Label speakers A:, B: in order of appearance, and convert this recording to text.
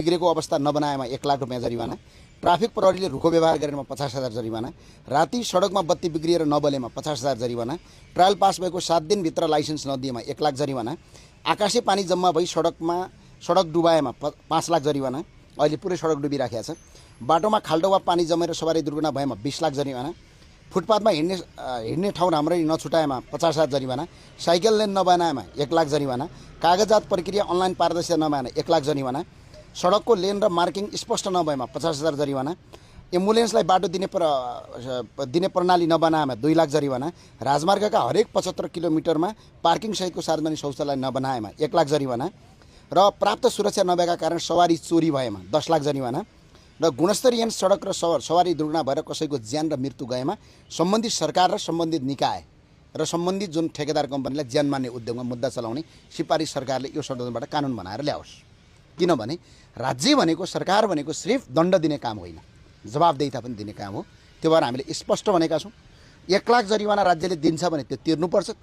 A: बिग्रेको अवस्था नबनाएमा 1 लाख रुपैयाँ जरिवाना, ट्राफिक प्रहरीले रुखो व्यवहार गरेमा 50,000 जरिवाना, राति सडकमा बत्ती बिग्रिएर नबलेमा 50,000 जरिवाना, ट्रायल पास भएको 7 दिनभित्र लाइसेन्स नदिएमा 1 लाख जरिवाना, आकाशे पानी जम्मा भई सडक डुबाएमा 5 लाख जरिवाना, अहिले पुरै सडक डुबिराखेको छ, बाटोमा खाल्डो वा पानी जमेर सवारी दुर्घटना भएमा 20 लाख जरिवाना, फुटपाथमा हिँड्ने ठाउँ राम्ररी नछुटाएमा 50,000 जरिवाना, साइकल लेन नबनाएमा 1 लाख जरिवाना, कागजात प्रक्रिया अनलाइन पारदर्शिता नभएमा 1 लाख जरिवाना, सडकको लेन र मार्किङ स्पष्ट नभएमा 50,000 जरिवाना, एम्बुलेन्सलाई बाटो दिने प्रणाली नबनाएमा 2 लाख जरिवाना, राजमार्गका हरेक 75 किलोमिटरमा पार्किङ सहितको सार्वजनिक शौचालय नबनाएमा 1 लाख जरिवाना र प्राप्त सुरक्षा नभएका कारण सवारी चोरी भएमा 10 लाख जरिवाना र गुणस्तरीय सडक र सवारी दुर्घटना भएर कसैको ज्यान र मृत्यु गएमा सम्बन्धित सरकार र सम्बन्धित निकाय र सम्बन्धित जुन ठेकेदार कम्पनीलाई ज्यान मान्ने उद्योगमा मुद्दा चलाउने सिफारिस सरकारले यो संशोधनबाट कानुन बनाएर ल्याओस्। किनभने राज्य भनेको सरकार भनेको सिर्फ दण्ड दिने काम होइन, जवाबदेहिता पनि दिने काम हो। त्यो भएर हामीले स्पष्ट भनेका छौँ, 1 लाख जरिवाना राज्यले दिन्छ भने त्यो तिर्नुपर्छ।